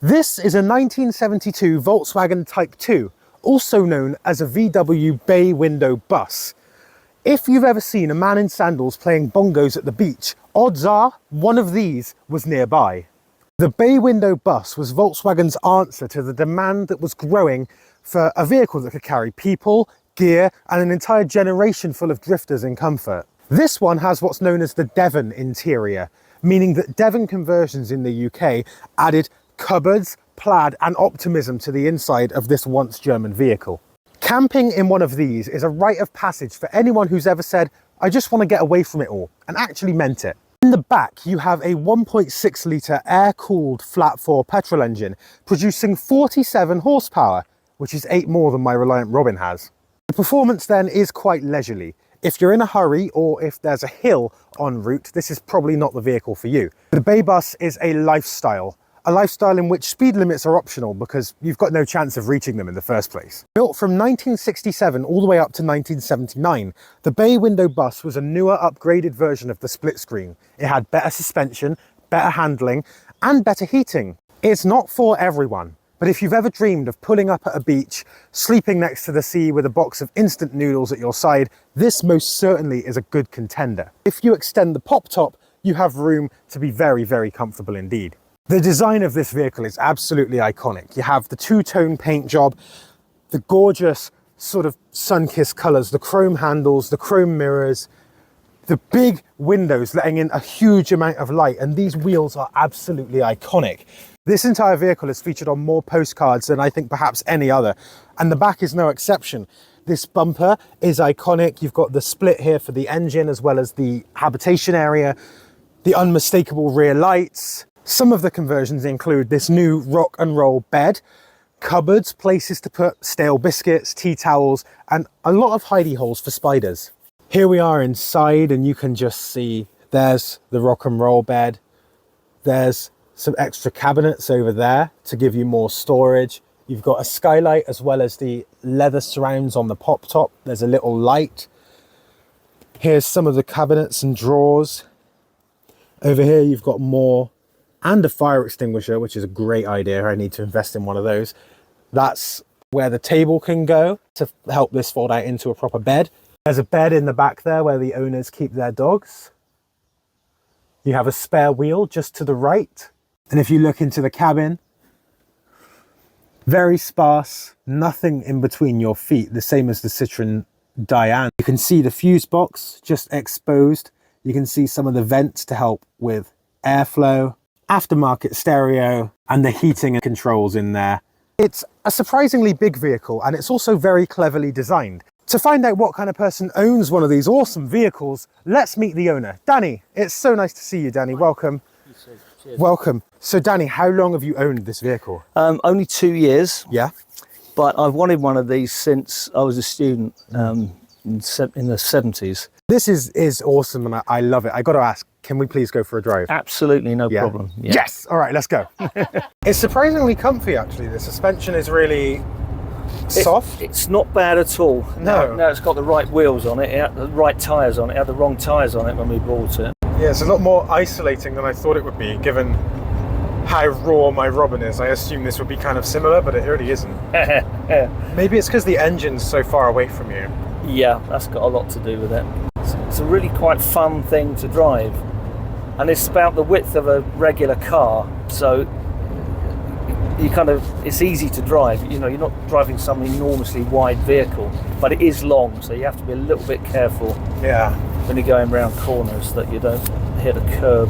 This is a 1972 Volkswagen Type 2, also known as a VW bay window bus. If you've ever seen a man in sandals playing bongos at the beach, odds are one of these was nearby. The bay window bus was Volkswagen's answer to the demand that was growing for a vehicle that could carry people, gear, and an entire generation full of drifters in comfort. This one has what's known as the Devon interior, meaning that Devon conversions in the UK added cupboards, plaid, and optimism to the inside of this once German vehicle. Camping in one of these is a rite of passage for anyone who's ever said, I just want to get away from it all, and actually meant it. In the back, you have a 1.6 litre air-cooled flat-4 petrol engine, producing 47 horsepower, which is 8 more than my Reliant Robin has. The performance then is quite leisurely. If you're in a hurry or if there's a hill en route, this is probably not the vehicle for you. The bay bus is a lifestyle in which speed limits are optional because you've got no chance of reaching them in the first place. Built from 1967 all the way up to 1979, the bay window bus was a newer, upgraded version of the split screen. It had better suspension, better handling, and better heating. It's not for everyone, but if you've ever dreamed of pulling up at a beach, sleeping next to the sea with a box of instant noodles at your side, this most certainly is a good contender. If you extend the pop top, you have room to be very, very comfortable indeed. The design of this vehicle is absolutely iconic. You have the two-tone paint job, the gorgeous sort of sun-kissed colours, the chrome handles, the chrome mirrors, the big windows letting in a huge amount of light, and these wheels are absolutely iconic. This entire vehicle is featured on more postcards than I think perhaps any other, and the back is no exception. This bumper is iconic. You've got the split here for the engine as well as the habitation area, the unmistakable rear lights. Some of the conversions include this new rock and roll bed, cupboards, places to put stale biscuits, tea towels, and a lot of hidey holes for spiders. Here we are inside and you can just see there's the rock and roll bed. There's some extra cabinets over there to give you more storage. You've got a skylight as well as the leather surrounds on the pop top. There's a little light. Here's some of the cabinets and drawers. Over here you've got more and a fire extinguisher, which is a great idea. I need to invest in one of those. That's where the table can go to help this fold out into a proper bed. There's a bed in the back there where the owners keep their dogs. You have a spare wheel just to the right. And if you look into the cabin, very sparse, nothing in between your feet, the same as the Citroen Diane. You can see the fuse box just exposed. You can see some of the vents to help with airflow, aftermarket stereo, and the heating and controls in there. It's a surprisingly big vehicle, and it's also very cleverly designed. To find out what kind of person owns one of these awesome vehicles, let's meet the owner. Danny, it's so nice to see you, Danny. Welcome. Cheers. Welcome. So Danny, how long have you owned this vehicle? Only 2 years. Yeah. But I've wanted one of these since I was a student in the 70s. This is awesome, and I love it. I got to ask, can we please go for a drive? Absolutely, no problem. Yeah. Yes! All right, let's go. It's surprisingly comfy, actually. The suspension is really soft. It's not bad at all. No. No, it's got the right wheels on it. It had the right tyres on it. It had the wrong tyres on it when we bought it. Yeah, it's a lot more isolating than I thought it would be, given how raw my Robin is. I assume this would be kind of similar, but it really isn't. Maybe it's because the engine's so far away from you. Yeah, that's got a lot to do with it. It's a really quite fun thing to drive, and it's about the width of a regular car, so it's easy to drive. You know, you're not driving some enormously wide vehicle, but it is long, so you have to be a little bit careful. Yeah. When you're going around corners that you don't hit a curb.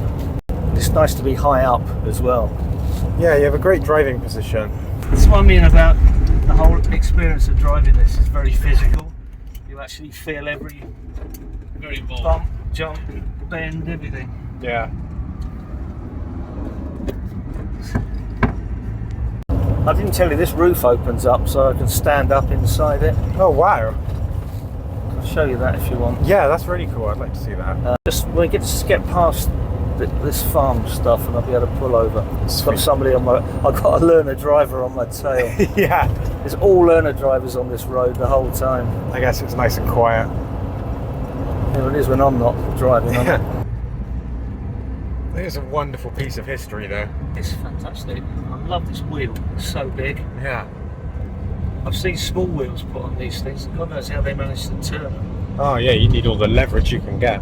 It's nice to be high up as well. Yeah, you have a great driving position. That's what I mean about the whole experience of driving this. Is very physical. You actually feel every bump, jump, bend, everything. Yeah. I didn't tell you this roof opens up so I can stand up inside it. Oh wow. I'll show you that if you want. Yeah, that's really cool. I'd like to see that. Just when we get past this farm stuff, and I'll be able to pull over. I've got somebody on my. I've got a learner driver on my tail. Yeah. There's all learner drivers on this road the whole time. I guess it's nice and quiet. Yeah, it is when I'm not driving. It is a wonderful piece of history though. It's fantastic. I love this wheel. It's so big. Yeah. I've seen small wheels put on these things, and God knows how they manage to turn them. Oh yeah, you need all the leverage you can get.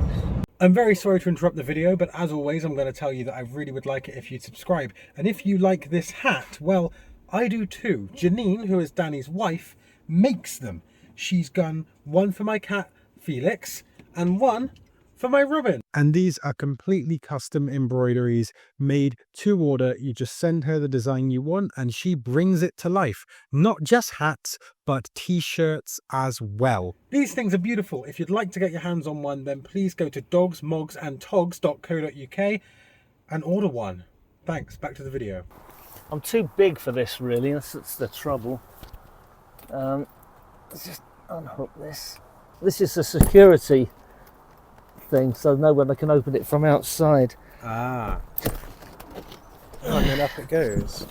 I'm very sorry to interrupt the video, but as always, I'm going to tell you that I really would like it if you'd subscribe. And if you like this hat, well, I do too. Janine, who is Danny's wife, makes them. She's done one for my cat, Felix, and one for my Robin. And these are completely custom embroideries made to order. You just send her the design you want and she brings it to life. Not just hats, but t-shirts as well. These things are beautiful. If you'd like to get your hands on one, then please go to dogsmogsandtogs.co.uk and order one. Thanks, back to the video. I'm too big for this, really. That's the trouble. Let's just unhook this. This is a security thing, so no one can open it from outside. Ah. Oh, and then up it goes.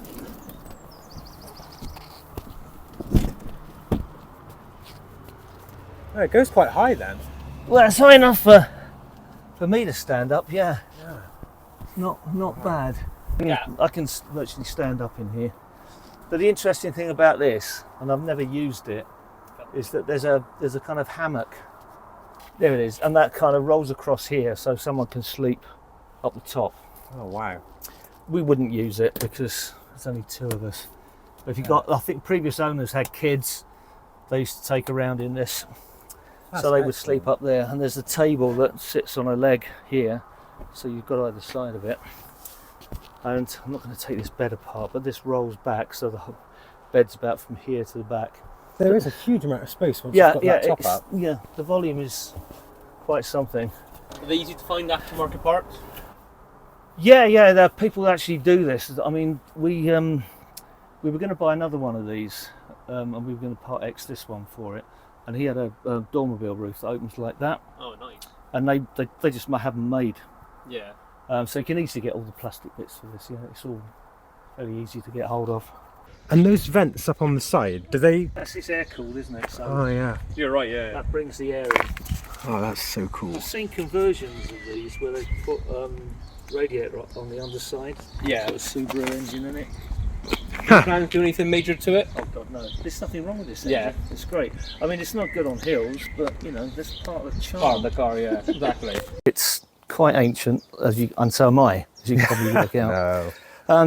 Oh, it goes quite high then. Well, that's high enough for me to stand up. Yeah. Not bad. Yeah, I can virtually stand up in here. But the interesting thing about this, and I've never used it, is that there's a kind of hammock. There it is, and that kind of rolls across here, so someone can sleep up the top. Oh wow! We wouldn't use it because there's only two of us. But if you got, I think previous owners had kids. They used to take around in this, so they would sleep up there. And there's a table that sits on a leg here, so you've got either side of it. And I'm not going to take this bed apart, but this rolls back, so the bed's about from here to the back. There is a huge amount of space once you've got that top up. Yeah, the volume is quite something. Are they easy to find aftermarket parts? Yeah, there are people that actually do this. I mean, we were going to buy another one of these, and we were going to part X this one for it. And he had a dormobile roof that opens like that. Oh, nice. And they just have them made. Yeah. So you can easily get all the plastic bits for this. Yeah, it's all very easy to get hold of. And those vents up on the side, do they? That's it's air cooled, isn't it? So oh yeah. You're right, yeah. That brings the air in. Oh, that's so cool. I've seen conversions of these where they put radiator on the underside. Yeah. Got a Subaru engine in it. Plan to do anything major to it? Oh God, no. There's nothing wrong with this Yeah. engine. It's great. I mean, it's not good on hills, but you know, that's part of the charm. Part of the car, yeah, exactly. It's quite ancient, and so am I, as you can probably work out. No.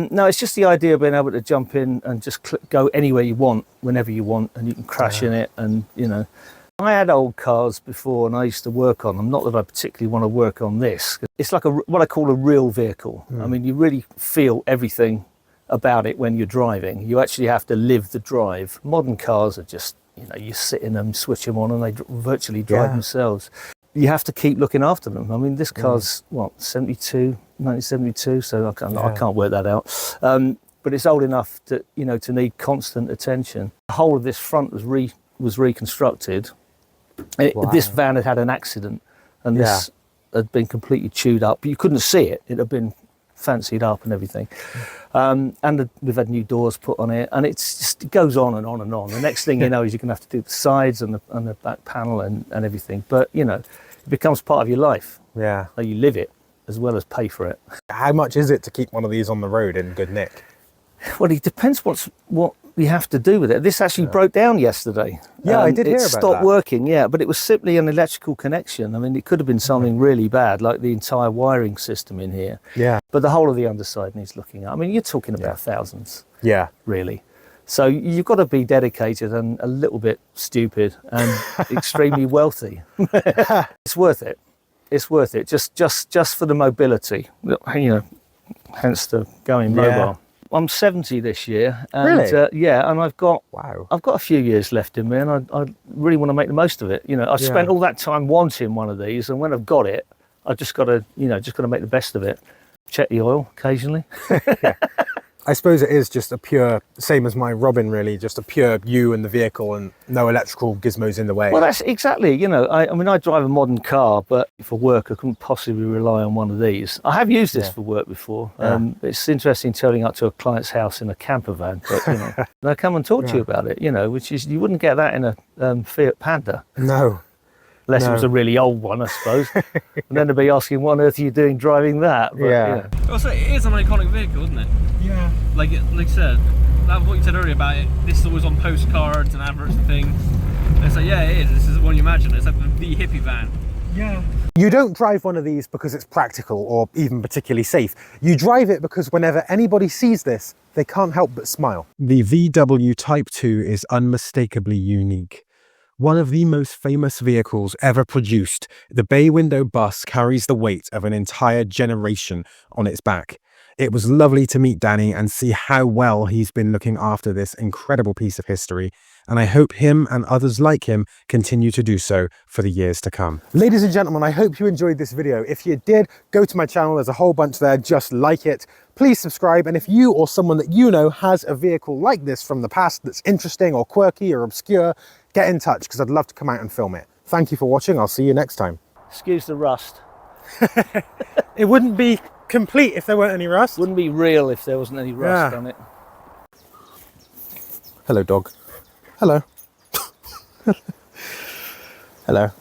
No, it's just the idea of being able to jump in and just go anywhere you want, whenever you want, and you can crash in it. And you know, I had old cars before, and I used to work on them. Not that I particularly want to work on this. It's like what I call a real vehicle. I mean, you really feel everything about it when you're driving. You actually have to live the drive. Modern cars are just, you know, you sit in them, switch them on, and they virtually drive themselves. You have to keep looking after them. I mean, this car's, what, 1972, so I can't work that out. But it's old enough to, you know, to need constant attention. The whole of this front was reconstructed. This van had an accident, and this had been completely chewed up. But you couldn't see it. It had been fancied up and everything. We've had new doors put on it, and it goes on and on and on. The next thing you know is you're going to have to do the sides and the back panel and everything. But, you know, it becomes part of your life. Yeah. So you live it as well as pay for it. How much is it to keep one of these on the road in good nick? Well, it depends what you have to do with it. This actually broke down yesterday. Yeah, I did hear about that. It stopped working, but it was simply an electrical connection. I mean, it could have been something really bad, like the entire wiring system in here. Yeah. But the whole of the underside needs looking at. I mean, you're talking about thousands. Yeah. Really. So you've got to be dedicated and a little bit stupid and extremely wealthy. It's worth it. It's worth it. Just for the mobility, you know, hence the going mobile. I'm 70 this year, and really? And I've got a few years left in me, and I really want to make the most of it. You know, I've spent all that time wanting one of these, and when I've got it, I've just got to make the best of it. Check the oil occasionally. I suppose it is just a pure, same as my Robin really, just a pure you and the vehicle and no electrical gizmos in the way. Well, that's exactly, you know, I mean, I drive a modern car, but for work, I couldn't possibly rely on one of these. I have used this for work before. It's interesting turning up to a client's house in a camper van, but, you know, they'll come and talk to you about it, you know, which is, you wouldn't get that in a Fiat Panda. No. Unless it No. was a really old one, I suppose. And then they'd be asking, what on earth are you doing driving that? But, Yeah. Also, it is an iconic vehicle, isn't it? Yeah. Like I said, that was what you said earlier about it. This is always on postcards and adverts and things. And it's like, yeah, it is. This is the one you imagine. It's like the hippie van. Yeah. You don't drive one of these because it's practical or even particularly safe. You drive it because whenever anybody sees this, they can't help but smile. The VW Type 2 is unmistakably unique. One of the most famous vehicles ever produced, the bay window bus carries the weight of an entire generation on its back. It was lovely to meet Danny and see how well he's been looking after this incredible piece of history, and I hope him and others like him continue to do so for the years to come. Ladies and gentlemen, I hope you enjoyed this video. If you did, go to my channel, there's a whole bunch there, just like it. Please subscribe, and if you or someone that you know has a vehicle like this from the past that's interesting or quirky or obscure, get in touch because I'd love to come out and film it. Thank you for watching, I'll see you next time. excuse the rust. It wouldn't be complete if there weren't any rust. Wouldn't be real if there wasn't any rust Yeah. on it. Hello, dog. Hello. Hello.